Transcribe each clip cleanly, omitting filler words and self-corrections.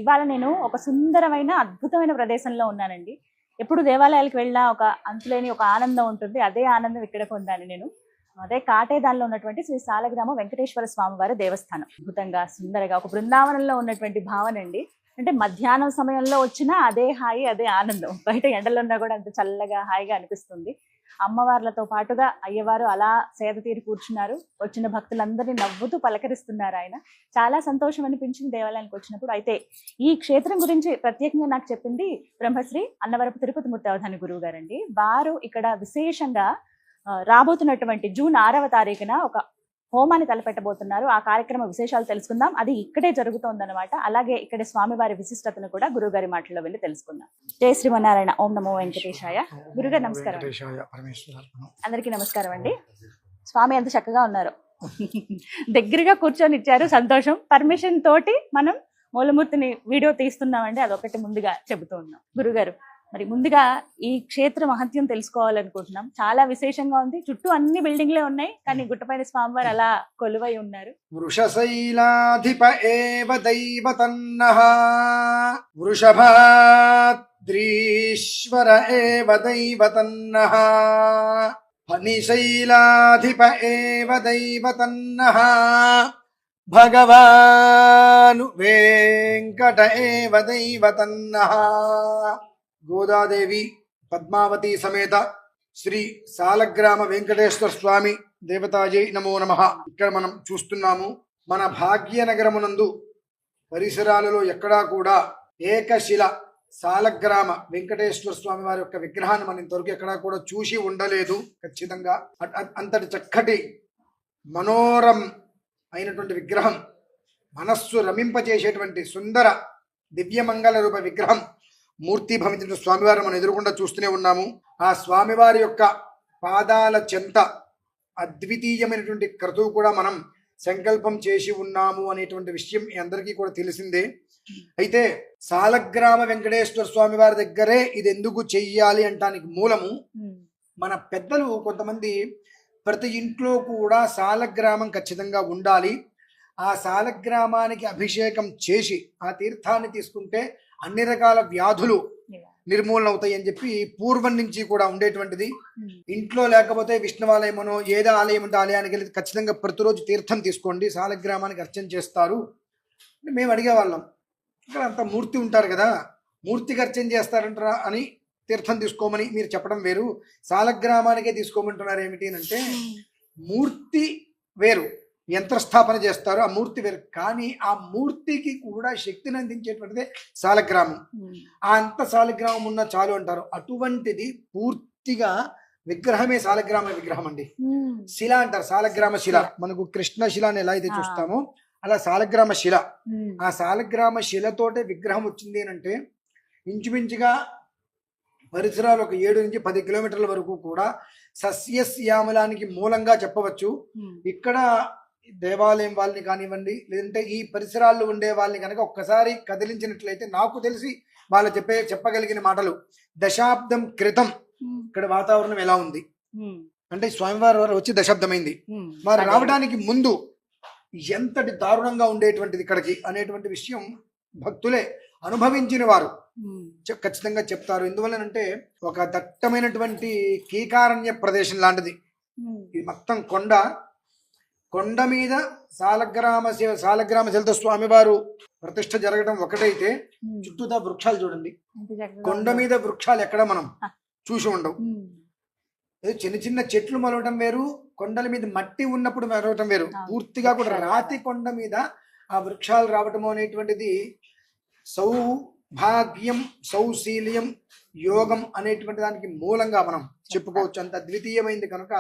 ఇవాళ నేను ఒక సుందరమైన అద్భుతమైన ప్రదేశంలో ఉన్నానండి. ఎప్పుడు దేవాలయాలకు వెళ్ళినా ఒక అంతులేని ఒక ఆనందం ఉంటుంది. అదే ఆనందం ఇక్కడ పొందాను నేను. అదే కాటేదాన్లో ఉన్నటువంటి శ్రీ సాలగ్రామ వెంకటేశ్వర స్వామి వారి దేవస్థానం. అద్భుతంగా సుందరగా ఒక బృందావనంలో ఉన్నటువంటి భావన అండి. అంటే మధ్యాహ్నం సమయంలో వచ్చినా అదే హాయి, అదే ఆనందం. బయట ఎండలో ఉన్నా కూడా అంత చల్లగా హాయిగా అనిపిస్తుంది. అమ్మవార్లతో పాటుగా అయ్యవారు అలా సేద తీరి కూర్చున్నారు. వచ్చిన భక్తులందరినీ నవ్వుతూ పలకరిస్తున్నారు ఆయన. చాలా సంతోషం అనిపించింది దేవాలయానికి వచ్చినప్పుడు. అయితే ఈ క్షేత్రం గురించి ప్రత్యేకంగా నాకు చెప్పింది బ్రహ్మశ్రీ అన్నవరపు తిరుపతి మూర్తి అవధాని గురువు గారండి. వారు ఇక్కడ విశేషంగా రాబోతున్నటువంటి జూన్ 6వ తారీఖున ఒక హోమాన్ని తలపెట్టబోతున్నారు. ఆ కార్యక్రమ విశేషాలు తెలుసుకుందాం. అది ఇక్కడే జరుగుతోందన్నమాట. అలాగే ఇక్కడ స్వామివారి విశిష్టతను కూడా గురుగారి మాటల్లో వెళ్ళి తెలుసుకుందాం. జయ శ్రీమన్నారాయణ. ఓం నమో వెంకటేశాయ. గురుగారు నమస్కారం. అందరికీ నమస్కారం అండి. స్వామి ఎంత చక్కగా ఉన్నారు. దగ్గరగా కూర్చొని ఇచ్చారు, సంతోషం. పర్మిషన్ తోటి మనం మూలమూర్తిని వీడియో తీస్తున్నామండి. అదొకటి ముందుగా చెబుతూ ఉన్నాం. గురుగారు, మరి ముందుగా ఈ క్షేత్ర మహత్యం తెలుసుకోవాలనుకుంటున్నాం. చాలా విశేషంగా ఉంది. చుట్టూ అన్ని బిల్డింగ్లే ఉన్నాయి, కానీ గుట్టపైన స్వామివారు అలా కొలువై ఉన్నారు. వృషశైలాధిప ఏవ దైవతన్నః వృషభాద్రీశ్వర ఏవ దైవతన్నః ఫణిశైలాధిప ఏవ దైవతన్నః భగవాను వెంకట ఏవ దైవతన్నః. గోదాదేవి పద్మావతి సమేత శ్రీ సాలగ్రామ వెంకటేశ్వర స్వామి దేవతాజై నమో నమః. ఇక్కడ మనం చూస్తున్నాము, మన భాగ్యనగరమునందు పరిసరాలలో ఎక్కడా కూడా ఏకశిల సాలగ్రామ వెంకటేశ్వర స్వామి వారి యొక్క విగ్రహాన్ని మనం ఇంతవరకు ఎక్కడా కూడా చూసి ఉండలేదు. ఖచ్చితంగా అంతటి చక్కటి మనోరం అయినటువంటి విగ్రహం, మనస్సు రమింపచేసేటువంటి సుందర దివ్యమంగళ రూప విగ్రహం మూర్తి భవించిన స్వామివారిని మనం ఎదురుకుండా చూస్తూనే ఉన్నాము. ఆ స్వామివారి యొక్క పాదాల చెంత అద్వితీయమైనటువంటి క్రతువు కూడా మనం సంకల్పం చేసి ఉన్నాము అనేటువంటి విషయం మీ అందరికీ కూడా తెలిసిందే. అయితే సాలగ్రామ వెంకటేశ్వర స్వామి వారి దగ్గరే ఇది ఎందుకు చెయ్యాలి అంటానికి మూలము, మన పెద్దలు కొంతమంది ప్రతి ఇంట్లో కూడా సాలగ్రామం ఖచ్చితంగా ఉండాలి, ఆ సాలగ్రామానికి అభిషేకం చేసి ఆ తీర్థాన్ని తీసుకుంటే అన్ని రకాల వ్యాధులు నిర్మూలన అవుతాయి అని చెప్పి పూర్వం నుంచి కూడా ఉండేటువంటిది. ఇంట్లో లేకపోతే విష్ణువాలయమనో ఏదో ఆలయం ఉంటే ఆలయానికి వెళ్ళి ఖచ్చితంగా ప్రతిరోజు తీర్థం తీసుకోండి, సాలగ్రామానికి అర్చన చేస్తారు. మేము అడిగేవాళ్ళం, ఇక్కడ అంత మూర్తి ఉంటారు కదా, మూర్తికి అర్చన చేస్తారంటారా అని తీర్థం తీసుకోమని మీరు చెప్పడం వేరు, సాలగ్రామానికే తీసుకోమంటున్నారు ఏమిటి అని అంటే, మూర్తి వేరు, యంత్రస్థాపన చేస్తారు, ఆ మూర్తి వేరు. కానీ ఆ మూర్తికి కూడా శక్తిని అందించేటువంటిదే సాలగ్రామం. ఆ అంత సాలగ్రామం ఉన్న చాలు అంటారు. అటువంటిది పూర్తిగా విగ్రహమే సాలగ్రామ విగ్రహం అండి. శిల అంటారు, సాలగ్రామ శిల. మనకు కృష్ణ శిల అని ఎలా అయితే చూస్తామో అలా సాలగ్రామ శిల. ఆ సాలగ్రామ శిలతోటే విగ్రహం వచ్చింది అని అంటే ఇంచుమించుగా పరిసరాలు ఒక 7 నుంచి 10 కిలోమీటర్ల వరకు కూడా సస్యశ్యామలానికి మూలంగా చెప్పవచ్చు. ఇక్కడ దేవాలయం వాళ్ళని కానివ్వండి, లేదంటే ఈ పరిసరాల్లో ఉండే వాళ్ళని కనుక ఒక్కసారి కదిలించినట్లయితే నాకు తెలిసి వాళ్ళు చెప్పగలిగిన మాటలు, దశాబ్దం క్రితం ఇక్కడ వాతావరణం ఎలా ఉంది అంటే, స్వామివారి వారు వచ్చి దశాబ్దమైంది, వారు రావడానికి ముందు ఎంతటి దారుణంగా ఉండేటువంటిది ఇక్కడికి అనేటువంటి విషయం భక్తులే అనుభవించిన వారు ఖచ్చితంగా చెప్తారు. ఎందువల్లనంటే ఒక దట్టమైనటువంటి కీకారణ్య ప్రదేశం లాంటిది ఇది. మొత్తం కొండ మీద సాలగ్రామ శిలతో స్వామివారు ప్రతిష్ఠ జరగడం ఒకటైతే, చుట్టూతా వృక్షాలు చూడండి. కొండ మీద వృక్షాలు ఎక్కడ మనం చూసి ఉండవు. చిన్న చిన్న చెట్లు మలవటం వేరు, కొండల మీద మట్టి ఉన్నప్పుడు మరవటం వేరు. పూర్తిగా కూడా రాతి కొండ మీద ఆ వృక్షాలు రావటం అనేటువంటిది సౌభాగ్యం, సౌశీల్యం, యోగం అనేటువంటి దానికి మూలంగా మనం చెప్పుకోవచ్చు. అంత అద్వితీయమైంది కనుక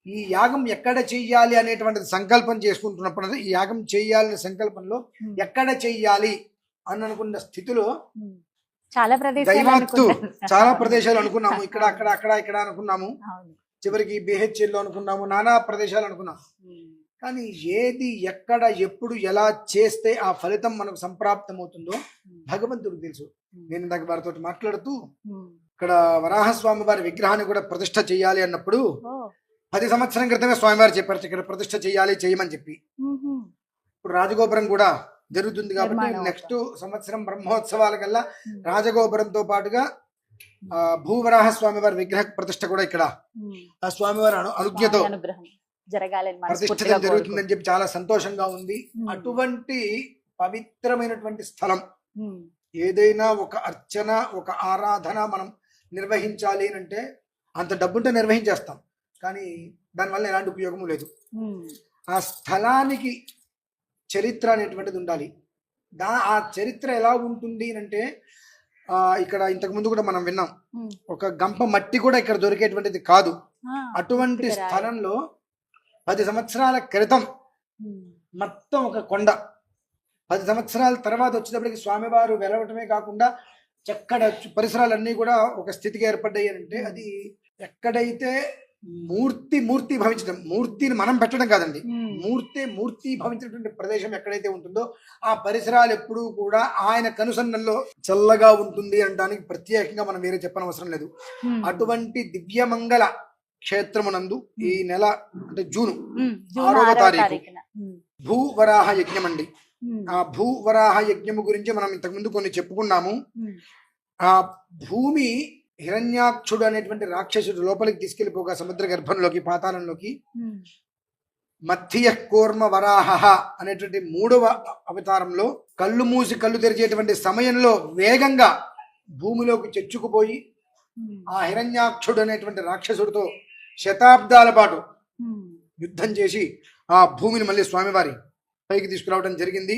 ఈ యాగం ఎక్కడ చెయ్యాలి అనేటువంటిది సంకల్పం చేసుకుంటున్నప్పుడు, ఈ యాగం చెయ్యాలనే సంకల్పంలో ఎక్కడ చెయ్యాలి అని అనుకున్న స్థితిలో చాలా ప్రదేశాలు అనుకున్నాము. ఇక్కడ అక్కడ అక్కడ ఇక్కడ అనుకున్నాము, చివరికి BHL లో అనుకున్నాము, నానా ప్రదేశాలు అనుకున్నాము. కానీ ఏది ఎక్కడ ఎప్పుడు ఎలా చేస్తే ఆ ఫలితం మనకు సంప్రాప్తం అవుతుందో భగవంతుడికి తెలుసు. నేను ఇందాక వారితో మాట్లాడుతూ ఇక్కడ వరాహస్వామి వారి విగ్రహాన్ని కూడా ప్రతిష్ఠ చెయ్యాలి అన్నప్పుడు 10 సంవత్సరం క్రితమే స్వామివారు చెప్పారు ఇక్కడ ప్రతిష్ఠ చెయ్యాలి, చేయమని చెప్పి. ఇప్పుడు రాజగోపురం కూడా జరుగుతుంది కాబట్టి నిర్మాణం నెక్స్ట్ సంవత్సరం బ్రహ్మోత్సవాల కల్లా రాజగోపురంతో పాటుగా భూవరాహ స్వామి వారి విగ్రహ ప్రతిష్ట కూడా ఇక్కడ ఆ స్వామివారి అనుజ్ఞతో అనుగ్రహం జరగాలని ప్రతిష్ఠితం జరుగుతుందని చెప్పి చాలా సంతోషంగా ఉంది. అటువంటి పవిత్రమైనటువంటి స్థలం ఏదైనా ఒక అర్చన ఒక ఆరాధన మనం నిర్వహించాలి అంటే అంత డబ్బుంటే నిర్వహించేస్తాం, కానీ దానివల్ల ఎలాంటి ఉపయోగము లేదు. ఆ స్థలానికి చరిత్ర అనేటువంటిది ఉండాలి. ఆ చరిత్ర ఎలా ఉంటుంది అంటే ఇక్కడ ఇంతకు ముందు కూడా మనం విన్నాం, ఒక గంప మట్టి కూడా ఇక్కడ దొరికేటువంటిది కాదు. అటువంటి స్థలంలో 10 సంవత్సరాల క్రితం మొత్తం ఒక కొండ, 10 సంవత్సరాల తర్వాత వచ్చేటప్పటికి స్వామివారు వెలవటమే కాకుండా చక్కడ పరిసరాలన్నీ కూడా ఒక స్థితికి ఏర్పడ్డాయి అంటే అది ఎక్కడైతే మూర్తి భవించడం, మూర్తిని మనం పెట్టడం కాదండి, మూర్తి భవించినటువంటి ప్రదేశం ఎక్కడైతే ఉంటుందో ఆ పరిసరాలు ఎప్పుడూ కూడా ఆయన కనుసన్నల్లో చల్లగా ఉంటుంది అనడానికి ప్రత్యేకంగా మనం వేరే చెప్పనవసరం లేదు. అటువంటి దివ్యమంగళ క్షేత్రమునందు ఈ నెల అంటే జూన్ 6వ తారీఖు భూవరాహ యజ్ఞం అండి. ఆ భూవరాహ యజ్ఞము గురించి మనం ఇంతకుముందు కొన్ని చెప్పుకున్నాము. ఆ భూమి హిరణ్యాక్షుడు అనేటువంటి రాక్షసుడు లోపలికి తీసుకెళ్లిపోగా సముద్ర గర్భంలోకి పాతాళంలోకి మధ్య కూర్మ వరాహ అనేటువంటి 3వ అవతారంలో కళ్ళు మూసి కళ్ళు తెరిచేటువంటి సమయంలో వేగంగా భూమిలోకి చొచ్చుకుపోయి ఆ హిరణ్యాక్షుడు అనేటువంటి రాక్షసుడితో శతాబ్దాల పాటు యుద్ధం చేసి ఆ భూమిని మళ్ళీ స్వామివారి పైకి తీసుకురావడం జరిగింది.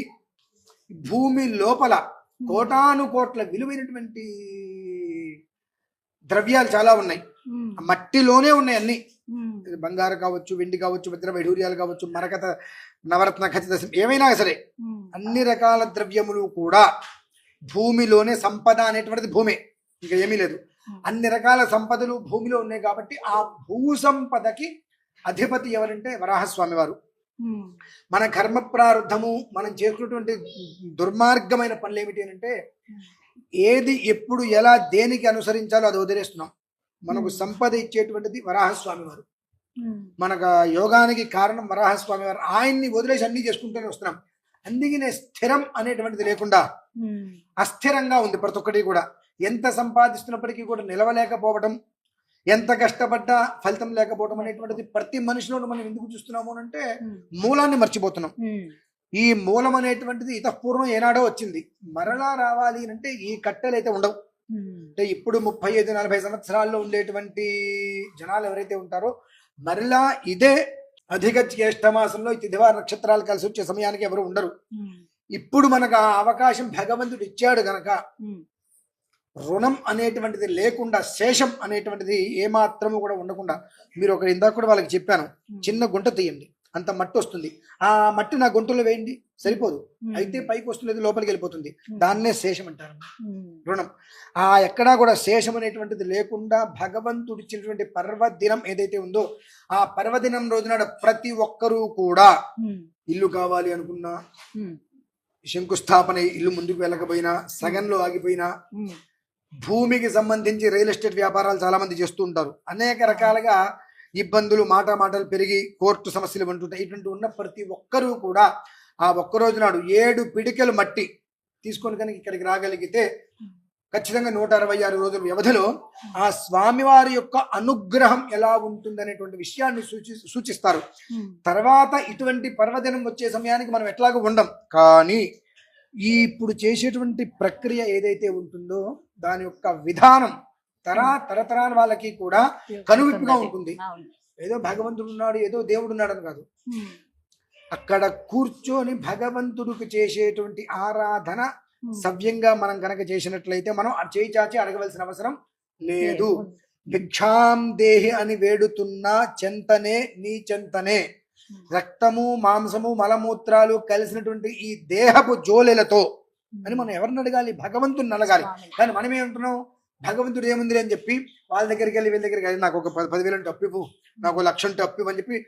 భూమి లోపల కోటాను కోట్ల విలువైనటువంటి ద్రవ్యాలు చాలా ఉన్నాయి, మట్టిలోనే ఉన్నాయి అన్ని. బంగారు కావచ్చు, వెండి కావచ్చు, వజ్ర వైఢూర్యాలు కావచ్చు, మరకత నవరత్న ఖచ్చిత ఏమైనా సరే అన్ని రకాల ద్రవ్యములు కూడా భూమిలోనే. సంపద అనేటువంటిది భూమే, ఇంకా ఏమీ లేదు. అన్ని రకాల సంపదలు భూమిలో ఉన్నాయి కాబట్టి ఆ భూ సంపదకి అధిపతి ఎవరంటే వరాహస్వామి వారు. మన కర్మ ప్రారంధము మనం చేసుకున్నటువంటి దుర్మార్గమైన పనులు ఏమిటి అంటే ఏది ఎప్పుడు ఎలా దేనికి అనుసరించాలో అది వదిలేస్తున్నాం. మనకు సంపద ఇచ్చేటువంటిది వరాహస్వామి వారు, మనకు యోగానికి కారణం వరాహస్వామి వారు. ఆయన్ని వదిలేసి అన్ని చేసుకుంటూనే వస్తున్నాం. అందుకనే స్థిరం అనేటువంటిది లేకుండా అస్థిరంగా ఉంది ప్రతి ఒక్కటి కూడా. ఎంత సంపాదిస్తున్నప్పటికీ కూడా నిలవలేకపోవడం, ఎంత కష్టపడ్డా ఫలితం లేకపోవడం అనేటువంటిది ప్రతి మనిషిలోనూ మనం ఎందుకు చూస్తున్నాము అంటే మూలాన్ని మర్చిపోతున్నాం. ఈ మూలం అనేటువంటిది ఇతపూర్వం ఏనాడో వచ్చింది, మరలా రావాలి అంటే ఈ కట్టెలు అయితే ఉండవు. అంటే ఇప్పుడు 35-40 సంవత్సరాల్లో ఉండేటువంటి జనాలు ఎవరైతే ఉంటారో మరలా ఇదే అధిక జ్యేష్ఠ మాసంలో ఈ తిథివార నక్షత్రాలు కలిసి వచ్చే సమయానికి ఎవరు ఉండరు. ఇప్పుడు మనకు ఆ అవకాశం భగవంతుడు ఇచ్చాడు గనక రుణం అనేటువంటిది లేకుండా, శేషం అనేటువంటిది ఏమాత్రము కూడా ఉండకుండా, మీరు ఒక ఇందాక కూడా వాళ్ళకి చెప్పాను, చిన్న గుంట తీయండి అంత మట్టి వస్తుంది, ఆ మట్టి నా గుంటలో వేయండి సరిపోదు, అయితే పైకి వస్తుంది లోపలికి వెళ్ళిపోతుంది, దాన్నే శేషం అంటారు, రుణం. ఆ ఎక్కడా కూడా శేషం అనేటువంటిది లేకుండా భగవంతుడు ఇచ్చినటువంటి పర్వదినం ఏదైతే ఉందో ఆ పర్వదినం రోజునాడు ప్రతి ఒక్కరూ కూడా ఇల్లు కావాలి అనుకున్నా, శంకుస్థాపన ఇల్లు ముందుకు వెళ్ళకపోయినా, సగంలో ఆగిపోయినా, భూమికి సంబంధించి రియల్ ఎస్టేట్ వ్యాపారాలు చాలా మంది చేస్తూ ఉంటారు, అనేక రకాలుగా ఇబ్బందులు మాటలు పెరిగి కోర్టు సమస్యలు ఉంటుంటాయి. ఇటువంటి ఉన్న ప్రతి ఒక్కరూ కూడా ఆ ఒక్క రోజు నాడు 7 పిడికెలు మట్టి తీసుకొని కనుక ఇక్కడికి రాగలిగితే ఖచ్చితంగా 166 రోజుల వ్యవధిలో ఆ స్వామివారి యొక్క అనుగ్రహం ఎలా ఉంటుందనేటువంటి విషయాన్ని సూచిస్తారు. తర్వాత ఇటువంటి పర్వదినం వచ్చే సమయానికి మనం ఎట్లాగో ఉండం, కానీ ఈ ఇప్పుడు చేసేటువంటి ప్రక్రియ ఏదైతే ఉంటుందో దాని యొక్క విధానం తరతరాల వాళ్ళకి కూడా కనువిప్పుగా ఉంటుంది. ఏదో భగవంతుడు ఉన్నాడు, ఏదో దేవుడు ఉన్నాడు అని కాదు, అక్కడ కూర్చొని భగవంతుడికి చేసేటువంటి ఆరాధన సవ్యంగా మనం కనుక చేసినట్లయితే మనం చేయి చాచి అడగవలసిన అవసరం లేదు. భిక్షాం దేహి అని వేడుతున్నా చెంతనే నీ చెంతనే, రక్తము మాంసము మలమూత్రాలు కలిసినటువంటి ఈ దేహపు జోలెలతో అని మనం ఎవరిని అడగాలి? భగవంతుని అడగాలి. కానీ మనం ఏమంటున్నాం, భగవంతుడు ఏముంది అని చెప్పి వాళ్ళ దగ్గరికి వెళ్ళి వీళ్ళ దగ్గరికి వెళ్ళి నాకు ఒక 10,000 అంటే అప్పిపు, నాకు 1,00,000 అప్పిపు అని చెప్పి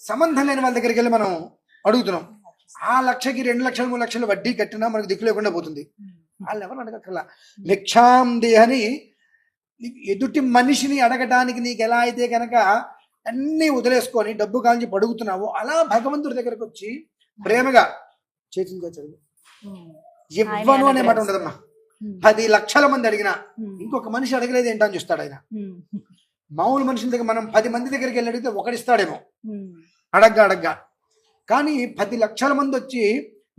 సంబంధం లేని వాళ్ళ దగ్గరికి వెళ్ళి మనం అడుగుతున్నాం. ఆ 1,00,000కి 2 లక్షలు 3 లక్షలు వడ్డీ కట్టినా మనకు దిక్కు లేకుండా పోతుంది. వాళ్ళు ఎవరు అడగక్కర్లా. భిక్షాం దేహని ఎదుటి మనిషిని అడగటానికి నీకు ఎలా అయితే కనుక అన్నీ వదిలేసుకొని డబ్బు కాల్చి పడుగుతున్నావో అలా భగవంతుడి దగ్గరకు వచ్చి ప్రేమగా చేతులుగా చదువు ఇవ్వను అనే మాట ఉండదమ్మా. 10 లక్షల మంది అడిగినా ఇంకొక మనిషి అడగలేదు ఏంటని చూస్తాడు ఆయన. మామూలు మనిషి దగ్గర మనం 10 మంది దగ్గరికి వెళ్ళి అడిగితే ఒకడిస్తాడేమో అడగ్గా. కానీ 10 లక్షల మంది వచ్చి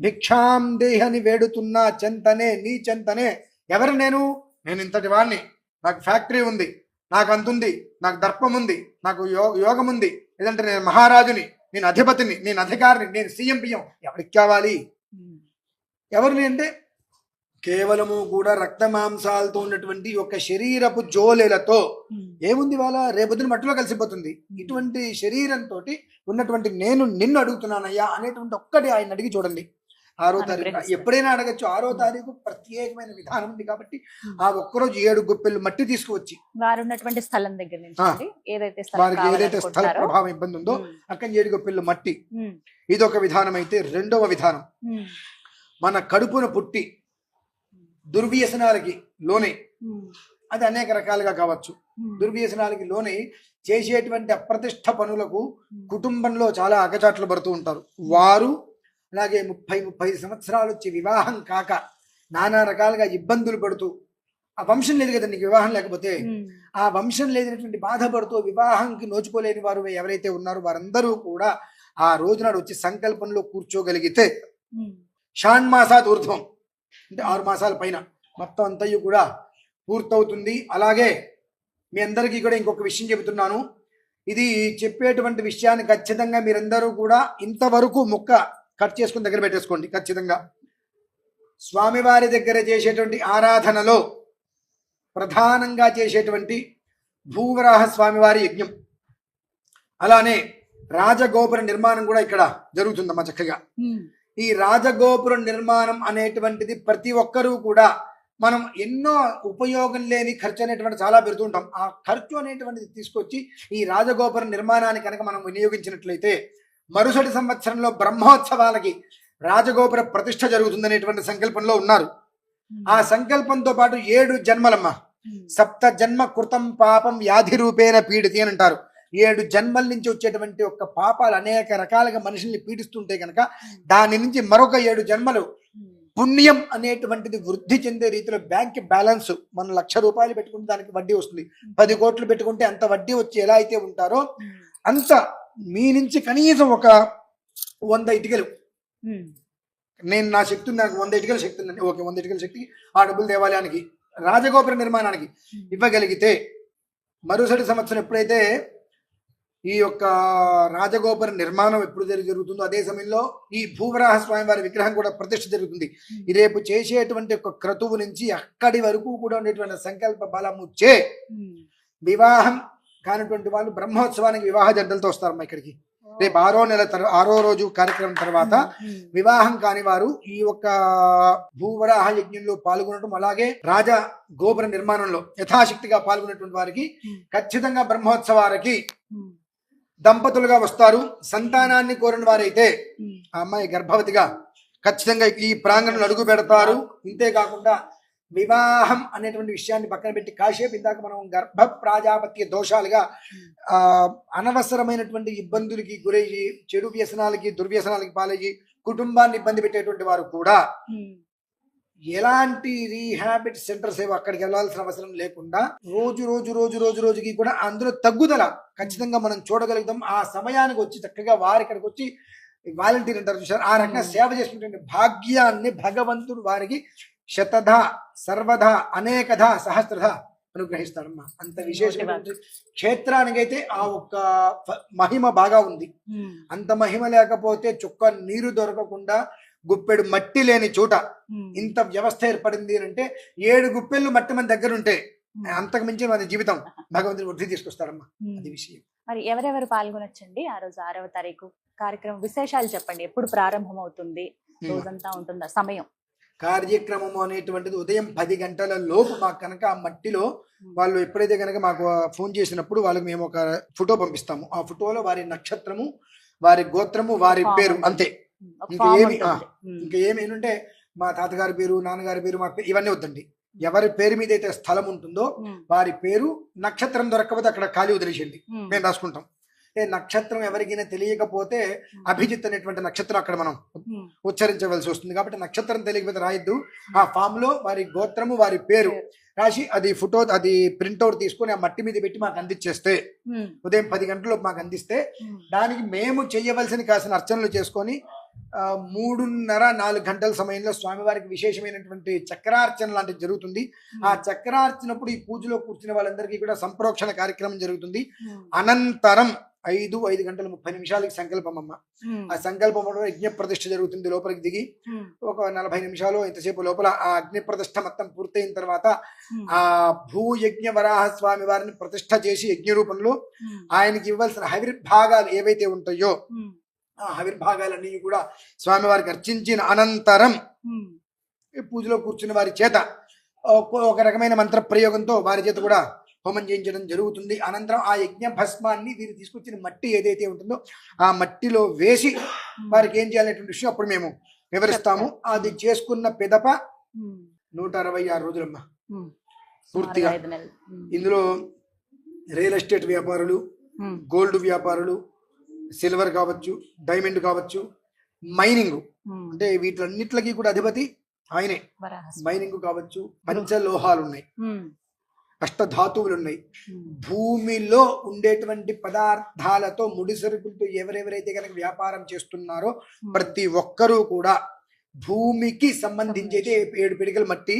భిక్షాం దేహని వేడుతున్నా చెంతనే నీ చెంతనే. ఎవరు నేను ఇంతటి వాడిని, నాకు ఫ్యాక్టరీ ఉంది, నాకు అంతుంది, నాకు దర్పం ఉంది, నాకు యోగం ఉంది, లేదంటే నేను మహారాజుని, నేను అధిపతిని, నేను అధికారిని, నేను సీఎం పిఎం. ఎవరికి కావాలి? ఎవరిని అంటే కేవలము కూడా రక్త మాంసాలతో ఉన్నటువంటి ఒక శరీరపు జోలెలతో ఏముంది వాళ్ళ రేపొద్దున మట్టిలో కలిసిపోతుంది. ఇటువంటి శరీరంతో ఉన్నటువంటి నేను నిన్ను అడుగుతున్నానయ్యా అనేటువంటి ఒక్కటి ఆయన అడిగి చూడండి. 6వ తారీఖు ఎప్పుడైనా అడగచ్చు. 6వ తారీఖు ప్రత్యేకమైన విధానం ఉంది కాబట్టి ఆ ఒక్కరోజు 7 గుప్పెళ్ళు మట్టి తీసుకువచ్చి వారు ఉన్నటువంటి స్థలం దగ్గర నుంచి వారికి ఏదైతే స్థల ప్రభావం ఇబ్బంది ఉందో అక్కడ 7 గుప్పెళ్ళు మట్టి. ఇదొక విధానం అయితే, రెండవ విధానం మన కడుపున పుట్టి దుర్వ్యసనాలకి లోనే, అది అనేక రకాలుగా కావచ్చు, దుర్వ్యసనాలకి లోనే చేసేటువంటి అప్రతిష్ట పనులకు కుటుంబంలో చాలా అగచాట్లు పడుతూ ఉంటారు. వారు అలాగే 30-35 సంవత్సరాలు వచ్చి వివాహం కాక నానా రకాలుగా ఇబ్బందులు పడుతూ, ఆ వంశం లేదు కదా నీకు వివాహం లేకపోతే, ఆ వంశం లేనటువంటి బాధపడుతూ వివాహంకి నోచుకోలేని వారు ఎవరైతే ఉన్నారో వారందరూ కూడా ఆ రోజునాడు వచ్చి సంకల్పంలో కూర్చోగలిగితే షాణ్మాసాత్ ఊర్ధ్వం అంటే 6 మాసాల పైన మొత్తం అంతయు కూడా పూర్తవుతుంది. అలాగే మీ అందరికీ కూడా ఇంకొక విషయం చెబుతున్నాను. ఇది చెప్పేటువంటి విషయాన్ని ఖచ్చితంగా మీరందరూ కూడా ఇంతవరకు ముక్క కట్ చేసుకుని దగ్గర పెట్టేసుకోండి. ఖచ్చితంగా స్వామివారి దగ్గర చేసేటువంటి ఆరాధనలో ప్రధానంగా చేసేటువంటి భూవరాహ స్వామివారి యజ్ఞం, అలానే రాజగోపుర నిర్మాణం కూడా ఇక్కడ జరుగుతుందమ్మా చక్కగా. ఈ రాజగోపుర నిర్మాణం అనేటువంటిది ప్రతి ఒక్కరూ కూడా మనం ఎన్నో ఉపయోగం లేని ఖర్చు అనేటువంటి చాలా పెడుతుంటాం. ఆ ఖర్చు అనేటువంటిది తీసుకొచ్చి ఈ రాజగోపుర నిర్మాణాన్ని కనుక మనం వినియోగించినట్లయితే మరుసటి సంవత్సరంలో బ్రహ్మోత్సవాలకి రాజగోపుర ప్రతిష్ఠ జరుగుతుందనేటువంటి సంకల్పంలో ఉన్నారు. ఆ సంకల్పంతో పాటు 7 జన్మలమ్మ, 7 జన్మ కృతం పాపం వ్యాధి రూపేణ పీడితి అని అంటారు. 7 జన్మల నుంచి వచ్చేటువంటి ఒక పాపాలు అనేక రకాలుగా మనుషుల్ని పీడిస్తుంటే కనుక దాని నుంచి మరొక 7 జన్మలు పుణ్యం అనేటువంటిది వృద్ధి చెందే రీతిలో బ్యాంక్ బ్యాలెన్స్ మనం 1,00,000 రూపాయలు పెట్టుకుంటే దానికి వడ్డీ వస్తుంది. 10 కోట్లు పెట్టుకుంటే అంత వడ్డీ వచ్చి ఎలా అయితే ఉంటారో అంత మీ నుంచి కనీసం ఒక 100 ఇటుకలు, నేను నా శక్తి ఉంది, నాకు 100 ఇటుకల శక్తి ఉందండి, ఓకే 100 ఇటుకల శక్తి ఆ డబ్బులు దేవాలయానికి రాజగోపుర నిర్మాణానికి ఇవ్వగలిగితే మరుసటి సంవత్సరం ఎప్పుడైతే ఈ యొక్క రాజగోపుర నిర్మాణం ఎప్పుడు జరుగుతుందో అదే సమయంలో ఈ భూవరాహ స్వామి వారి విగ్రహం కూడా ప్రతిష్ఠ జరుగుతుంది. ఈ రేపు చేసేటువంటి ఒక క్రతువు నుంచి అక్కడి వరకు కూడా ఉండేటువంటి సంకల్ప బలము చే వివాహం కానిటువంటి వాళ్ళు బ్రహ్మోత్సవానికి వివాహ జంటలతో వస్తారమ్మా ఇక్కడికి. రేపు 6వ రోజు కార్యక్రమం తర్వాత వివాహం కాని వారు ఈ యొక్క భూవరాహ యజ్ఞంలో పాల్గొనడం, అలాగే రాజ గోపుర నిర్మాణంలో యథాశక్తిగా పాల్గొనేటువంటి వారికి ఖచ్చితంగా బ్రహ్మోత్సవాలకి దంపతులుగా వస్తారు. సంతానాన్ని కోరిన వారైతే ఆ అమ్మాయి గర్భవతిగా ఖచ్చితంగా ఈ ప్రాంగణంలో అడుగు పెడతారు. ఇంతేకాకుండా వివాహం అనేటువంటి విషయాన్ని పక్కన పెట్టి కాసేపు ఇందాక మనం గర్భ ప్రాజాపత్య దోషాలుగా అనవసరమైనటువంటి ఇబ్బందులకి గురయ్యి చెడు వ్యసనాలకి దుర్వ్యసనాలకి పాలయ్యి కుటుంబాన్ని ఇబ్బంది పెట్టేటువంటి వారు కూడా ఎలాంటి రీహాబిట్ సెంటర్స్ ఏవో అక్కడికి వెళ్ళాల్సిన అవసరం లేకుండా రోజుకి కూడా అందులో తగ్గుదల ఖచ్చితంగా మనం చూడగలుగుతాం. ఆ సమయానికి వచ్చి చక్కగా వారి ఇక్కడికి వచ్చి వాలంటీర్ అంటారు చూసారు, ఆ రకంగా సేవ చేసుకుంటే భాగ్యాన్ని భగవంతుడు వారికి శతధ సర్వధ అనేకధ సహస్రధ అనుగ్రహిస్తాడమ్మా. అంత విశేషమైన క్షేత్రానికైతే ఆ ఒక్క మహిమ బాగా ఉంది. అంత మహిమ లేకపోతే చుక్క నీరు దొరకకుండా గుప్పెడు మట్టి లేని చోట ఇంత వ్యవస్థ ఏర్పడింది అంటే 7 గుప్పెళ్ళు మట్టి మన దగ్గర ఉంటే అంతకు మించి మన జీవితం భగవంతుని వృద్ధి తీసుకొస్తారమ్మా. అది విషయం. మరి ఎవరెవరు పాల్గొనొచ్చండి ఆ రోజు 6వ తారీఖు కార్యక్రమం విశేషాలు చెప్పండి. ఎప్పుడు ప్రారంభం అవుతుంది, రోజంతా ఉంటుందా సమయం? కార్యక్రమం అనేటువంటిది ఉదయం 10 గంటల లోపు మాకు కనుక ఆ మట్టిలో వాళ్ళు ఎప్పుడైతే కనుక మాకు ఫోన్ చేసినప్పుడు వాళ్ళకి మేము ఒక ఫోటో పంపిస్తాము. ఆ ఫోటోలో వారి నక్షత్రము, వారి గోత్రము, వారి పేరు, అంతే. ఇంకా ఏమి ఏంటంటే మా తాతగారి పేరు, నాన్నగారి పేరు, మా ఇవన్నీ వద్దండి. ఎవరి పేరు మీద అయితే స్థలం ఉంటుందో వారి పేరు, నక్షత్రం దొరకకపోతే అక్కడ ఖాళీ వదిలేసేయండి, మేము రాసుకుంటాం. అంటే నక్షత్రం ఎవరికైనా తెలియకపోతే అభిజిత్ అనేటువంటి నక్షత్రం అక్కడ మనం ఉచ్చరించవలసి వస్తుంది. కాబట్టి నక్షత్రం తెలియకపోతే రాయొద్దు. ఆ ఫామ్ లో వారి గోత్రము, వారి పేరు రాసి అది ఫోటో, అది ప్రింట్అవుట్ తీసుకొని ఆ మట్టి మీద పెట్టి మాకు అందించేస్తే, ఉదయం 10 గంటలకు మాకు అందిస్తే దానికి మేము చేయవలసిన కాసిన అర్చనలు చేసుకొని 3:30-4 గంటల సమయంలో స్వామివారికి విశేషమైనటువంటి చక్రార్చన లాంటిది జరుగుతుంది. ఆ చక్రార్చనప్పుడు ఈ పూజలో కూర్చున్న వాళ్ళందరికీ కూడా సంప్రోక్షణ కార్యక్రమం జరుగుతుంది. అనంతరం 5 గంటల 30 నిమిషాలకి సంకల్పం అమ్మ. ఆ సంకల్పం యజ్ఞ ప్రతిష్ఠ జరుగుతుంది. లోపలికి దిగి ఒక 40 నిమిషాలు ఇంతసేపు లోపల ఆ అగ్ని ప్రతిష్ఠ మొత్తం పూర్తయిన తర్వాత ఆ భూయజ్ఞ వరాహ స్వామి వారిని ప్రతిష్ఠ చేసి యజ్ఞ రూపంలో ఆయనకి ఇవ్వాల్సిన హవిర్భాగాలు ఏవైతే ఉంటాయో ఆ హవిర్భాగాలన్నీ కూడా స్వామివారికి అర్చించిన అనంతరం పూజలో కూర్చున్న వారి చేత ఒక రకమైన మంత్ర ప్రయోగంతో వారి చేత కూడా హోమం చేయించడం జరుగుతుంది. అనంతరం ఆ యజ్ఞ భస్మాన్ని వీరు తీసుకొచ్చిన మట్టి ఏదైతే ఉంటుందో ఆ మట్టిలో వేసి వారికి ఏం చేయాలనేటువంటి విషయం అప్పుడు మేము వివరిస్తాము. అది చేసుకున్న పిదప 166 రోజులమ్మా పూర్తిగా. ఇందులో రియల్ ఎస్టేట్ వ్యాపారులు, గోల్డ్ వ్యాపారులు, సిల్వర్ కావచ్చు, డైమండ్ కావచ్చు, మైనింగ్ అంటే వీటిలన్నిటికీ కూడా అధిపతి ఆయనే. మైనింగ్ కావచ్చు, పంచలోహాలు ఉన్నాయి, అష్టధాతువులు ఉన్నాయి. భూమిలో ఉండేటువంటి పదార్థాలతో ముడి సరుకులతో ఎవరెవరైతే కనుక వ్యాపారం చేస్తున్నారో ప్రతి ఒక్కరూ కూడా భూమికి సంబంధించి అయితే 7 పిడికల మట్టి,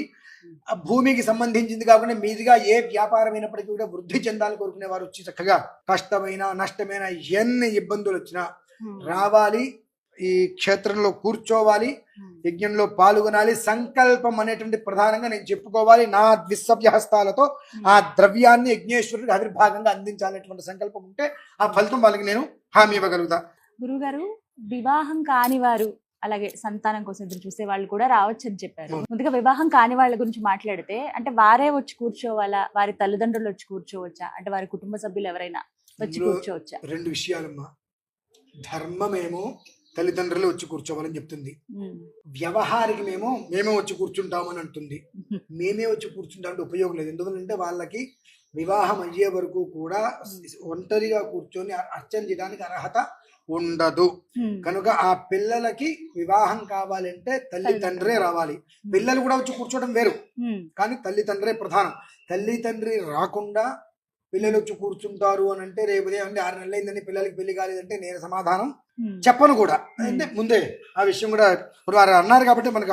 ఆ భూమికి సంబంధించింది కాకుండా మీదిగా ఏ వ్యాపారం అయినప్పటికీ కూడా వృద్ధి చెందాలని కోరుకునే వారు వచ్చి చక్కగా కష్టమైన నష్టమైన ఎన్ని ఇబ్బందులు వచ్చినా రావాలి, ఈ క్షేత్రంలో కూర్చోవాలి, యజ్ఞంలో పాల్గొనాలి. సంకల్పం అనేటువంటి ప్రధానంగా నేను చెప్పుకోవాలి. నా ద్విసవ్య హస్తాలతో ఆ ద్రవ్యాన్ని యజ్ఞేశ్వరుడికి ఆవిర్భాగంగా అందించాలనేటువంటి సంకల్పం ఉంటే ఆ ఫలితం వాళ్ళకి నేను హామీ ఇవ్వగలుగుతా. గురుగారు, వివాహం కాని వారు అలాగే సంతానం కోసం ఎదురు చూసే వాళ్ళు కూడా రావచ్చు అని చెప్పారు. ముందుగా వివాహం కాని వాళ్ళ గురించి మాట్లాడితే అంటే వారే వచ్చి కూర్చోవాలా, వారి తల్లిదండ్రులు వచ్చి కూర్చోవచ్చా, అంటే వారి కుటుంబ సభ్యులు ఎవరైనా వచ్చి కూర్చోవచ్చా? 2 విషయాలమ్మా. ధర్మమేమో తల్లిదండ్రులు వచ్చి కూర్చోవాలని చెప్తుంది, వ్యవహారికి మేమే వచ్చి కూర్చుంటామని అంటుంది. మేమే వచ్చి కూర్చుంటామంటే ఉపయోగం లేదు. ఎందుకంటే వాళ్ళకి వివాహం అయ్యే వరకు కూడా ఒంటరిగా కూర్చొని అర్చన చేయడానికి అర్హత ఉండదు. కనుక ఆ పిల్లలకి వివాహం కావాలంటే తల్లిదండ్రే రావాలి. పిల్లలు కూడా వచ్చి కూర్చోవడం వేరు, కానీ తల్లిదండ్రే ప్రధానం. తల్లిదండ్రి రాకుండా పిల్లలు వచ్చి కూర్చుంటారు అని అంటే రేపు 6 నెలలు అయిందని పిల్లలకి పెళ్లి కాలేదంటే నేను సమాధానం చెప్పను కూడా. అంటే ముందే ఆ విషయం కూడా ఇప్పుడు వారు అన్నారు కాబట్టి మనకు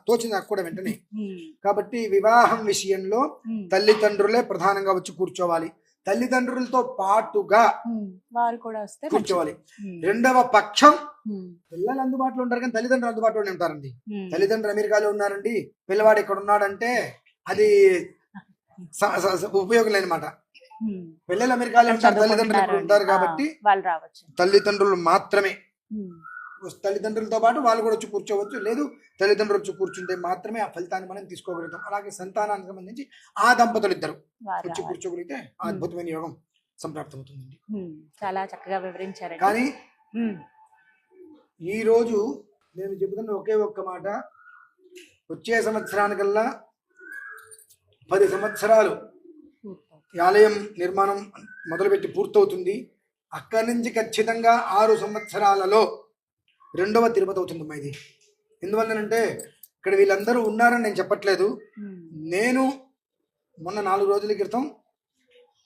తోచింది నాకు కూడా వెంటనే. కాబట్టి వివాహం విషయంలో తల్లిదండ్రులే ప్రధానంగా వచ్చి కూర్చోవాలి. తల్లిదండ్రులతో పాటుగా వారు కూడా వస్తే కూర్చోవాలి. రెండవ పక్షం పిల్లలు అందుబాటులో ఉంటారు కానీ తల్లిదండ్రులు అందుబాటులోనే ఉంటారండి. తల్లిదండ్రులు అమెరికాలో ఉన్నారండి, పిల్లవాడు ఇక్కడ ఉన్నాడంటే అది ఉపయోగం లేనమాట. పిల్లలు అమెరికాలో ఉంటారు, తల్లిదండ్రులు ఇక్కడ ఉంటారు కాబట్టి వాళ్ళు రావచ్చు. తల్లిదండ్రులు మాత్రమే. తల్లిదండ్రులతో పాటు వాళ్ళు కూడా వచ్చి కూర్చోవచ్చు. లేదు తల్లిదండ్రులు వచ్చి కూర్చుంటే మాత్రమే ఆ ఫలితాన్ని మనం తీసుకోగలుగుతాం. అలాగే సంతానానికి సంబంధించి ఆ దంపతులు ఇద్దరు వచ్చి కూర్చోగలిగితే అద్భుతమైన యోగం సంప్రాప్తమవుతుందండి. చాలా చక్కగా వివరించారు. కానీ ఈ రోజు నేను చెబుతున్న ఒకే ఒక్క మాట, వచ్చే సంవత్సరానికల్లా 10 సంవత్సరాలు ఆలయం నిర్మాణం మొదలుపెట్టి పూర్తవుతుంది. అక్కడి నుంచి ఖచ్చితంగా 6 సంవత్సరాలలో 2వ తిరుపతి అవుతుందమ్మా ఇది. ఎందువల్లనంటే ఇక్కడ వీళ్ళందరూ ఉన్నారని నేను చెప్పట్లేదు. నేను మొన్న 4 రోజుల క్రితం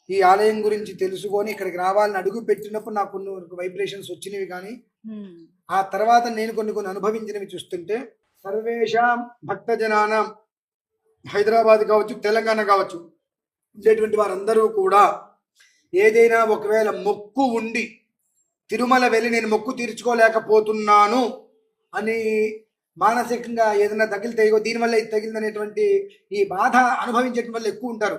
ఈ ఆలయం గురించి తెలుసుకొని ఇక్కడికి రావాలని అడుగు పెట్టినప్పుడు నాకు కొన్ని వైబ్రేషన్స్ వచ్చినవి. కానీ ఆ తర్వాత నేను కొన్ని అనుభవించినవి చూస్తుంటే సర్వేషాం భక్తజనానం, హైదరాబాద్ కావచ్చు, తెలంగాణ కావచ్చు, ఉండేటువంటి వారందరూ కూడా ఏదైనా ఒకవేళ మొక్కు ఉండి తిరుమల వెళ్ళి నేను మొక్కు తీర్చుకోలేకపోతున్నాను అని మానసికంగా ఏదైనా తగిలితే దీనివల్ల ఇది తగిలిందనేటువంటి ఈ బాధ అనుభవించడం వల్ల ఎక్కువ ఉంటారు.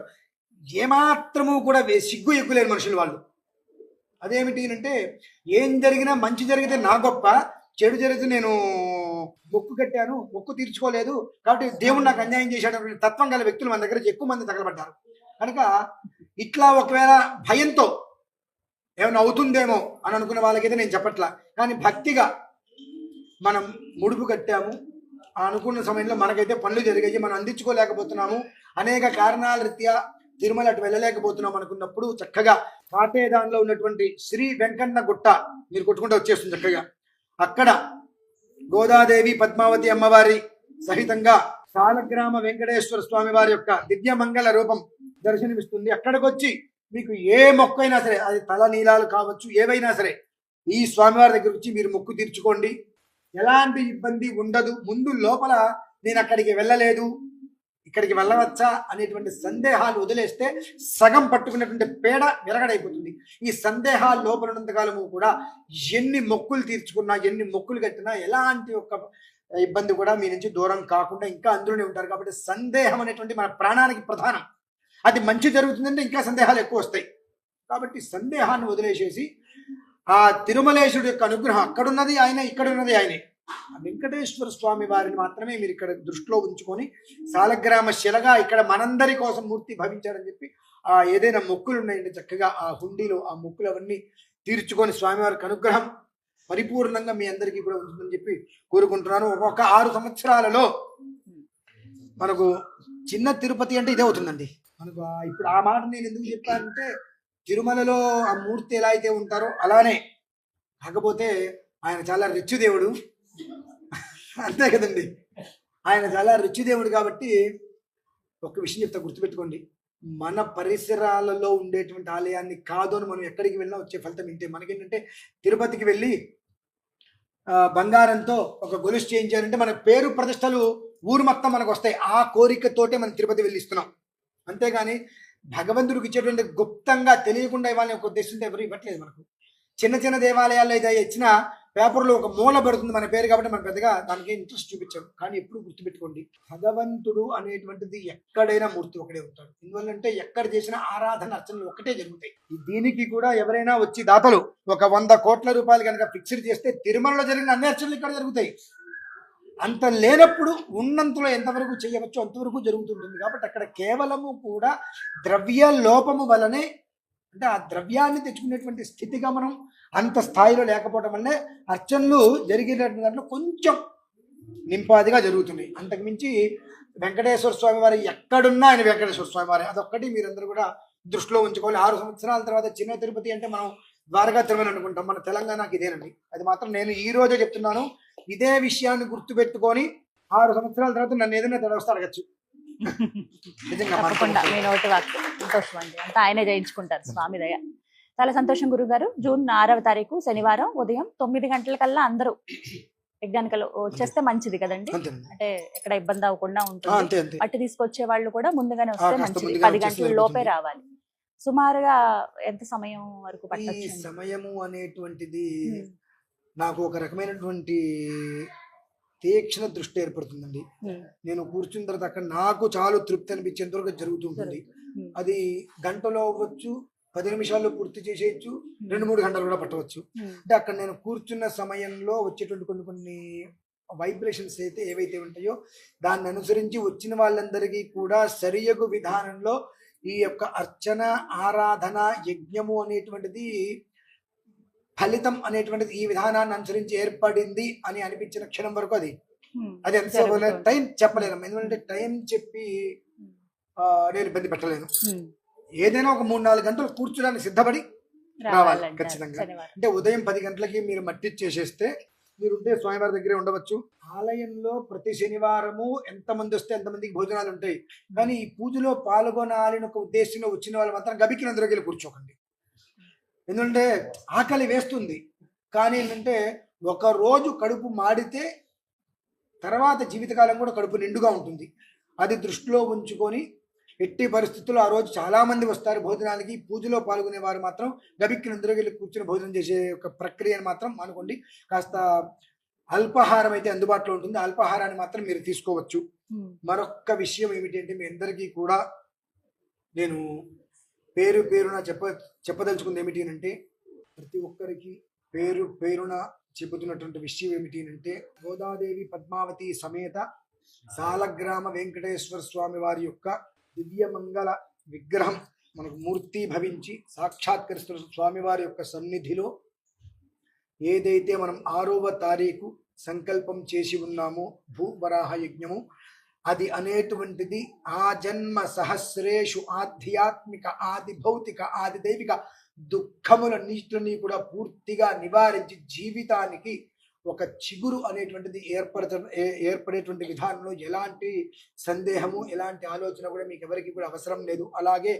ఏమాత్రము కూడా సిగ్గు ఎక్కులేని మనుషులు వాళ్ళు. అదేమిటి అంటే ఏం జరిగినా మంచి జరిగితే నా గొప్ప, చెడు జరిగితే నేను మొక్కు కట్టాను, మొక్కు తీర్చుకోలేదు కాబట్టి దేవుడు నాకు అన్యాయం చేశాడు తత్వం గల వ్యక్తులు మన దగ్గర ఎక్కువ మంది తగలబడ్డారు. కనుక ఇట్లా ఒకవేళ భయంతో ఏమైనా అవుతుందేమో అని అనుకున్న వాళ్ళకైతే నేను చెప్పట్లా. కానీ భక్తిగా మనం ముడుపు కట్టాము, అనుకున్న సమయంలో మనకైతే పనులు జరిగాయి, మనం అందించుకోలేకపోతున్నాము, అనేక కారణాల రీత్యా తిరుమల అటు వెళ్ళలేకపోతున్నాం అనుకున్నప్పుడు చక్కగా కాటేదాన్లో ఉన్నటువంటి శ్రీ వెంకన్న గుట్ట మీరు కొట్టుకుంటూ వచ్చేస్తుంది చక్కగా. అక్కడ గోదాదేవి పద్మావతి అమ్మవారి సహితంగా సాలగ్రామ వెంకటేశ్వర స్వామి వారి యొక్క దివ్యమంగళ రూపం దర్శనమిస్తుంది. అక్కడికి వచ్చి మీకు ఏ మొక్కు అయినా సరే, అది తల నీలాలు కావచ్చు, ఏవైనా సరే ఈ స్వామివారి దగ్గర వచ్చి మీరు మొక్కు తీర్చుకోండి. ఎలాంటి ఇబ్బంది ఉండదు. ముందు లోపల నేను అక్కడికి వెళ్ళలేదు, ఇక్కడికి వెళ్ళవచ్చా అనేటువంటి సందేహాలు వదిలేస్తే సగం పట్టుకున్నటువంటి పేడ విరగడైపోతుంది. ఈ సందేహాలు లోపల ఉన్నంతకాలము కూడా ఎన్ని మొక్కులు తీర్చుకున్నా, ఎన్ని మొక్కులు కట్టినా ఎలాంటి ఒక్క ఇబ్బంది కూడా మీ నుంచి దూరం కాకుండా ఇంకా అందులోనే ఉంటారు. కాబట్టి సందేహం అనేటువంటి మన ప్రాణానికి ప్రధానం. అది మంచి జరుగుతుందంటే ఇంకా సందేహాలు ఎక్కువ వస్తాయి. కాబట్టి సందేహాన్ని వదిలేసేసి ఆ తిరుమలేశుడి యొక్క అనుగ్రహం అక్కడున్నది ఆయన, ఇక్కడున్నది ఆయనే. వెంకటేశ్వర స్వామి వారిని మాత్రమే మీరు ఇక్కడ దృష్టిలో ఉంచుకొని సాలగ్రామ శిలగా ఇక్కడ మనందరి కోసం మూర్తి భవించారని చెప్పి ఆ ఏదైనా మొక్కులు ఉన్నాయంటే చక్కగా ఆ హుండీలో ఆ మొక్కులు అవన్నీ తీర్చుకొని స్వామివారికి అనుగ్రహం పరిపూర్ణంగా మీ అందరికీ కూడా ఉంటుందని చెప్పి కోరుకుంటున్నాను. ఒక 6 సంవత్సరాలలో మనకు చిన్న తిరుపతి అంటే ఇదే అవుతుందండి మనకు. ఇప్పుడు ఆ మాట నేను ఎందుకు చెప్పానంటే తిరుమలలో ఆ మూర్తి ఎలా అయితే ఉంటారో అలానే, కాకపోతే ఆయన చాలా రిచ్ దేవుడు, అంతే కదండి. ఆయన చాలా రిచ్ దేవుడు కాబట్టి ఒక విషయం చెప్తా, గుర్తుపెట్టుకోండి. మన పరిసరాలలో ఉండేటువంటి ఆలయాన్ని కాదు అని మనం ఎక్కడికి వెళ్ళినా వచ్చే ఫలితం ఇంతే. మనకేంటంటే తిరుపతికి వెళ్ళి బంగారంతో ఒక గొలుసు చేయించారంటే మన పేరు ప్రతిష్టలు ఊరు మొత్తం మనకు వస్తాయి. ఆ కోరికతోటే మనం తిరుపతి వెళ్ళిస్తున్నాం. అంతేగాని భగవంతుడికి ఇచ్చేటువంటి గుప్తంగా తెలియకుండా ఇవ్వాలని ఒక ఉద్దేశంతో ఎవరు ఇవ్వట్లేదు. మనకు చిన్న చిన్న దేవాలయాల్లో అయితే ఇచ్చిన పేపర్లో ఒక మూల పడుతుంది మన పేరు కాబట్టి మనం పెద్దగా దానికి ఇంట్రెస్ట్ చూపించాం. కానీ ఎప్పుడు గుర్తుపెట్టుకోండి, భగవంతుడు అనేటువంటిది ఎక్కడైనా మూర్తి ఒకడే ఉంటాడు. ఎందువల్లంటే ఎక్కడ చేసిన ఆరాధన అర్చనలు ఒకటే జరుగుతాయి. దీనికి కూడా ఎవరైనా వచ్చి దాతలు ఒక 100 కోట్ల రూపాయలు కనుక ఫిక్స్డ్ చేస్తే తిరుమలలో జరిగిన అన్ని అర్చనలు ఇక్కడ జరుగుతాయి. అంత లేనప్పుడు ఉన్నంతలో ఎంతవరకు చేయవచ్చో అంతవరకు జరుగుతుంటుంది. కాబట్టి అక్కడ కేవలము కూడా ద్రవ్య లోపము వలనే, అంటే ఆ ద్రవ్యాన్ని తెచ్చుకునేటువంటి స్థితిగా మనం అంత స్థాయిలో లేకపోవడం వల్లే అర్చనలు జరిగేటటువంటి దాంట్లో కొంచెం నింపాదిగా జరుగుతున్నాయి. అంతకుమించి వెంకటేశ్వర స్వామి వారి ఎక్కడున్నా ఆయన వెంకటేశ్వర స్వామి వారి, అదొక్కటి మీరందరూ కూడా దృష్టిలో ఉంచుకోవాలి. 6 సంవత్సరాల తర్వాత చిన్న తిరుపతి అంటే మనం ద్వారకా తిరుమల అనుకుంటాం, మన తెలంగాణకి ఇదేనండి. అది మాత్రం నేను ఈ రోజే చెప్తున్నాను. ఇదే విషయాన్ని గుర్తుపెట్టుకొని 6 సంవత్సరాల తర్వాత నన్ను ఏదైనా తెలవస్తే అడగచ్చు. తప్పకుండా మీ నోటి వాక్కు సంతోషం అండి. అంతా ఆయనే జయించుకుంటారు, స్వామి దయ. చాలా సంతోషం గురుగారు. జూన్ 6వ తారీఖు శనివారం ఉదయం 9 గంటలకల్లా అందరూ యజ్ఞానికలు వచ్చేస్తే మంచిది కదండి. అంటే ఎక్కడ ఇబ్బంది అవ్వకుండా ఉంటుంది. పట్టి తీసుకొచ్చే వాళ్ళు కూడా ముందుగానే వస్తే మంచిది. 10 గంటల లోపే రావాలి. సుమారుగా ఎంత సమయం వరకు పట్టొచ్చు? సమయము అనేటువంటిది నాకు ఒక రకమైనటువంటి తీక్షణ దృష్టి ఏర్పడుతుందండి. నేను కూర్చున్న తర్వాత అక్కడ నాకు చాలా తృప్తి అనిపించేంత వరకు జరుగుతుంటుంది. అది గంటలో అవ్వచ్చు, 10 నిమిషాల్లో పూర్తి చేసేయచ్చు, 2-3 గంటలు కూడా పట్టవచ్చు. అంటే అక్కడ నేను కూర్చున్న సమయంలో వచ్చేటువంటి కొన్ని వైబ్రేషన్స్ అయితే ఏవైతే ఉంటాయో దాన్ని అనుసరించి వచ్చిన వాళ్ళందరికీ కూడా సరియగు విధానంలో ఈ యొక్క అర్చన, ఆరాధన, యజ్ఞము అనేటువంటిది ఫలితం అనేటువంటిది ఈ విధానాన్ని అనుసరించి ఏర్పడింది అని అనిపించిన క్షణం వరకు అది ఎంత టైం చెప్పలేను. ఎందుకంటే టైం చెప్పి నేను ఇబ్బంది పెట్టలేను. ఏదైనా ఒక 3-4 గంటలు కూర్చోడానికి సిద్ధపడి రావాలి ఖచ్చితంగా. అంటే ఉదయం 10 గంటలకి మీరు మట్టి చేసేస్తే మీరుంటే స్వామివారి దగ్గరే ఉండవచ్చు. ఆలయంలో ప్రతి శనివారము ఎంతమంది వస్తే ఎంతమందికి భోజనాలు ఉంటాయి. కానీ ఈ పూజలో పాల్గొనాలని ఒక ఉద్దేశంలో వచ్చిన వాళ్ళు మాత్రం గబికినందరికి వెళ్ళి కూర్చోకండి. ఎందుకంటే ఆకలి వేస్తుంది. కానీ ఏంటంటే ఒక రోజు కడుపు మాడితే తర్వాత జీవితకాలం కూడా కడుపు నిండుగా ఉంటుంది. అది దృష్టిలో ఉంచుకొని ఎట్టి పరిస్థితుల్లో ఆ రోజు చాలా మంది వస్తారు భోజనాలకి. పూజలో పాల్గొనే వారు మాత్రం గబిక్కినందరూ వెళ్ళి కూర్చొని భోజనం చేసే ఒక ప్రక్రియను మాత్రం అనుకోండి. కాస్త అల్పాహారం అయితే అందుబాటులో ఉంటుంది. అల్పాహారాన్ని మాత్రం మీరు తీసుకోవచ్చు. మరొక్క విషయం ఏమిటంటే మీ అందరికీ కూడా నేను పేరున చెప్పదలుచుకుంది ఏమిటి అంటే, ప్రతి ఒక్కరికి పేరున చెబుతున్నటువంటి విషయం ఏమిటి అంటే, గోదాదేవి పద్మావతి సమేత సాలగ్రామ వెంకటేశ్వర స్వామి వారి యొక్క దివ్యమంగళ విగ్రహం మనకు మూర్తి భవించి సాక్షాత్కరిస్తున్న స్వామివారి యొక్క సన్నిధిలో ఏదైతే మనం 6వ తారీఖు సంకల్పం చేసి ఉన్నామో భూవరాహ యజ్ఞము, అది అనేటువంటిది ఆ జన్మ సహస్రేషు ఆధ్యాత్మిక ఆది భౌతిక ఆది దైవిక దుఃఖములన్నిటిని కూడా పూర్తిగా నివారించి జీవితానికి ఒక చిగురు అనేటువంటిది ఏర్పడేటువంటి విధానంలో ఎలాంటి సందేహము ఎలాంటి ఆలోచన కూడా మీకు ఎవరికి కూడా అవసరం లేదు. అలాగే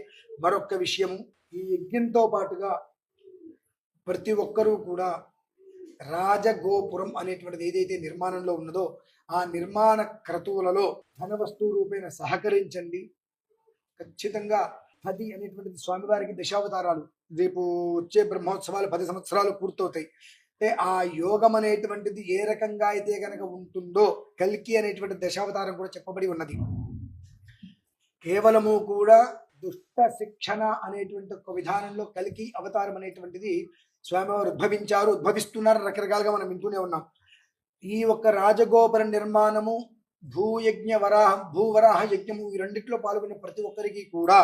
మరొక విషయము, ఈ యజ్ఞంతో పాటుగా ప్రతి ఒక్కరూ కూడా రాజగోపురం అనేటువంటిది ఏదైతే నిర్మాణంలో ఉన్నదో ఆ నిర్మాణ క్రతువులలో ధన వస్తువు రూపేణ సహకరించండి. ఖచ్చితంగా 10 అనేటువంటిది స్వామివారికి దశావతారాలు. రేపు వచ్చే బ్రహ్మోత్సవాలు 10 సంవత్సరాలు పూర్తవుతాయి. అంటే ఆ యోగం అనేటువంటిది ఏ రకంగా అయితే కనుక ఉంటుందో కల్కి అనేటువంటి దశావతారం కూడా చెప్పబడి ఉన్నది. కేవలము కూడా దుష్ట శిక్షణ అనేటువంటి ఒక విధానంలో కల్కి అవతారం అనేటువంటిది స్వామివారు ఉద్భవిస్తున్నారు. రకరకాలుగా మనం వింటూనే ఉన్నాం. ఈ ఒక్క రాజగోపుర నిర్మాణము, భూవరాహ యజ్ఞము, ఈ రెండిట్లో పాల్గొనే ప్రతి ఒక్కరికి కూడా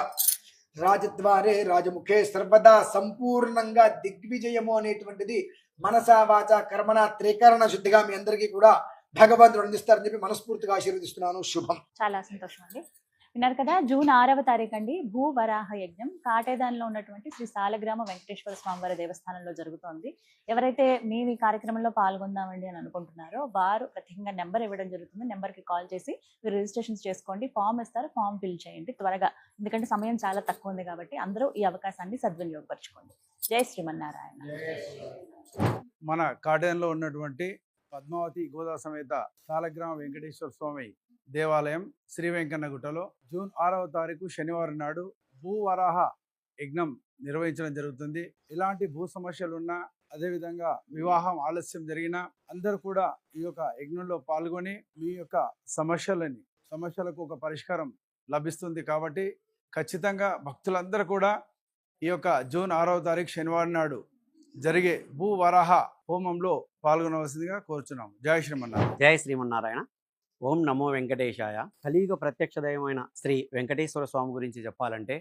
రాజద్వారే రాజముఖే సర్వదా సంపూర్ణంగా దిగ్విజయము అనేటువంటిది మనసా వాచ కర్మణ త్రికరణ శుద్ధిగా మీ అందరికీ కూడా భగవంతుడు అందిస్తారని చెప్పి మనస్ఫూర్తిగా ఆశీర్వదిస్తున్నాను. శుభం. చాలా సంతోషం అండి. విన్నారు కదా, జూన్ 6వ తారీఖు అండి భూవరాహ యజ్ఞం కాటేదాన్లో ఉన్నటువంటి శ్రీ సాలగ్రామ వెంకటేశ్వర స్వామివారి దేవస్థానంలో జరుగుతోంది. ఎవరైతే మీ కార్యక్రమంలో పాల్గొందామండి అని అనుకుంటున్నారో వారు ప్రత్యేకంగా నెంబర్ ఇవ్వడం జరుగుతుంది. నెంబర్కి కాల్ చేసి మీరు రిజిస్ట్రేషన్స్ చేసుకోండి. ఫామ్ ఇస్తారు, ఫామ్ ఫిల్ చేయండి త్వరగా, ఎందుకంటే సమయం చాలా తక్కువ ఉంది కాబట్టి అందరూ ఈ అవకాశాన్ని సద్వినియోగపరచుకోండి. జై శ్రీమన్నారాయణ. మన కాటేదంలో ఉన్నటువంటి పద్మావతి గోదా సమేత సాలగ్రామ వెంకటేశ్వర స్వామి దేవాలయం శ్రీ వెంకన్నగుట్టలో జూన్ 6వ తారీఖు శనివారం నాడు భూవరాహ యజ్ఞం నిర్వహించడం జరుగుతుంది. ఇలాంటి భూ సమస్యలున్నా, అదేవిధంగా వివాహం ఆలస్యం జరిగినా అందరూ కూడా ఈ యొక్క యజ్ఞంలో పాల్గొని మీ యొక్క సమస్యలకు ఒక పరిష్కారం లభిస్తుంది. కాబట్టి ఖచ్చితంగా భక్తులందరూ కూడా ఈ యొక్క జూన్ 6వ తారీఖు శనివారం నాడు జరిగే భూవరాహ హోమంలో పాల్గొనవలసిందిగా కోరుచున్నాము. జై శ్రీమన్నారాయణ. జై శ్రీమన్నారాయణ. ఓం నమో వెంకటేశాయ. కలియుగ ప్రత్యక్ష దైవమైన శ్రీ వెంకటేశ్వర స్వామి గురించి చెప్పాలంటే,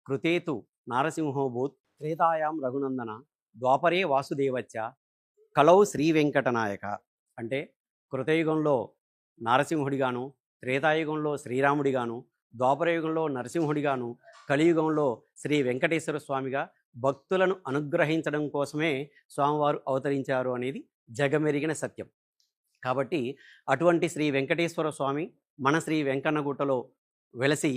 కృతేతు నారసింహోభూత్ త్రేతాయాం రఘునందన ద్వాపరే వాసుదేవచ్చ కలౌ శ్రీ వెంకటనాయక. అంటే కృతయుగంలో నారసింహుడిగాను, త్రేతాయుగంలో శ్రీరాముడిగాను, ద్వాపరయుగంలో నరసింహుడిగాను, కలియుగంలో శ్రీ వెంకటేశ్వర స్వామిగా భక్తులను అనుగ్రహించడం కోసమే స్వామివారు అవతరించారు అనేది జగమెరిగిన సత్యం. కాబట్టి అటువంటి శ్రీ వెంకటేశ్వర స్వామి మన శ్రీ వెంకన్నగుట్టలో వెలసి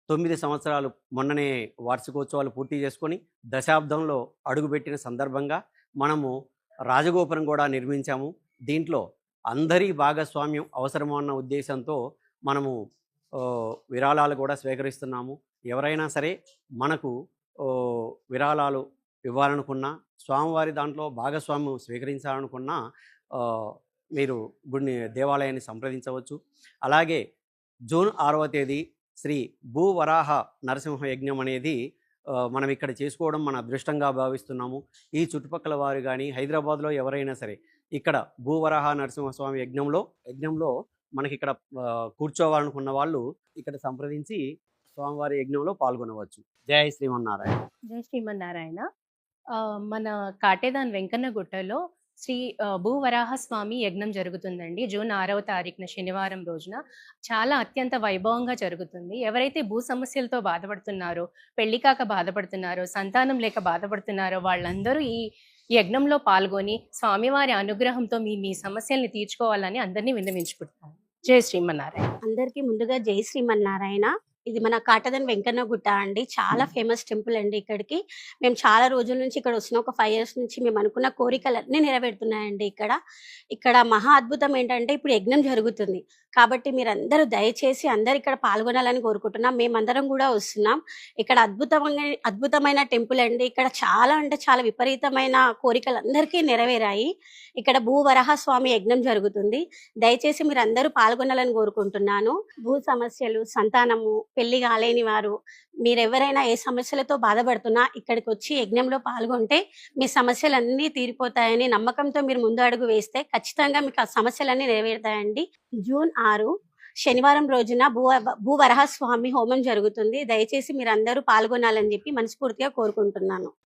9 సంవత్సరాలు మొన్ననే వార్షికోత్సవాలు పూర్తి చేసుకొని దశాబ్దంలో అడుగుపెట్టిన సందర్భంగా మనము రాజగోపురం కూడా నిర్మించాము. దీంట్లో అందరి భాగస్వామ్యం అవసరము అన్న ఉద్దేశంతో మనము విరాళాలు కూడా స్వీకరిస్తున్నాము. ఎవరైనా సరే మనకు విరాళాలు ఇవ్వాలనుకున్నా, స్వామివారి దాంట్లో భాగస్వామ్యం స్వీకరించాలనుకున్నా మీరు దేవాలయాన్ని సంప్రదించవచ్చు. అలాగే జూన్ 6వ తేదీ శ్రీ భూవరాహ నరసింహ యజ్ఞం అనేది మనం ఇక్కడ చేసుకోవడం మన అదృష్టంగా భావిస్తున్నాము. ఈ చుట్టుపక్కల వారు కానీ హైదరాబాద్లో ఎవరైనా సరే ఇక్కడ భూవరాహ నరసింహస్వామి యజ్ఞంలో మనకి ఇక్కడ కూర్చోవాలనుకున్న వాళ్ళు ఇక్కడ సంప్రదించి స్వామివారి యజ్ఞంలో పాల్గొనవచ్చు. జై శ్రీమన్నారాయణ. జై శ్రీమన్నారాయణ. మన కాటేదాన్ వెంకన్నగుట్టలో శ్రీ భూవరాహ స్వామి యజ్ఞం జరుగుతుందండి. జూన్ 6వ తారీఖున శనివారం రోజున చాలా అత్యంత వైభవంగా జరుగుతుంది. ఎవరైతే భూ సమస్యలతో బాధపడుతున్నారో, పెళ్లి కాక బాధపడుతున్నారో, సంతానం లేక బాధపడుతున్నారో వాళ్ళందరూ ఈ యజ్ఞంలో పాల్గొని స్వామివారి అనుగ్రహంతో మీ సమస్యల్ని తీర్చుకోవాలని అందరినీ విన్నవించుకుంటున్నాను. జై శ్రీమన్నారాయణ. అందరికీ ముందుగా జై శ్రీమన్నారాయణ. ఇది మన కాటేదాన్ వెంకన్నగుట్ట అండి. చాలా ఫేమస్ టెంపుల్ అండి. ఇక్కడికి మేము చాలా రోజుల నుంచి ఇక్కడ వస్తున్నాం. ఒక 5 years నుంచి మేము అనుకున్న కోరికలన్నీ నెరవేరుతున్నాయండి. ఇక్కడ మహా అద్భుతం ఏంటంటే ఇప్పుడు యజ్ఞం జరుగుతుంది కాబట్టి మీరందరూ దయచేసి అందరు ఇక్కడ పాల్గొనాలని కోరుకుంటున్నాం. మేమందరం కూడా వస్తున్నాం. ఇక్కడ అద్భుతమైన టెంపుల్ అండి. ఇక్కడ చాలా అంటే చాలా విపరీతమైన కోరికలు అందరికీ నెరవేరాయి. ఇక్కడ భూవరాహ స్వామి యజ్ఞం జరుగుతుంది. దయచేసి మీరు అందరూ పాల్గొనాలని కోరుకుంటున్నాను. భూ సమస్యలు, సంతానము, పెళ్లి కాలేని వారు, మీరెవరైనా ఏ సమస్యలతో బాధపడుతున్నా ఇక్కడికి వచ్చి యజ్ఞంలో పాల్గొంటే మీ సమస్యలన్నీ తీరిపోతాయని నమ్మకంతో మీరు ముందు అడుగు వేస్తే ఖచ్చితంగా మీకు ఆ సమస్యలన్నీ నెరవేరుతాయండి. జూన్ 6 శనివారం రోజున భూవరాహ స్వామి హోమం జరుగుతుంది. దయచేసి మీరు అందరూ పాల్గొనాలని చెప్పి మనస్ఫూర్తిగా కోరుకుంటున్నాను.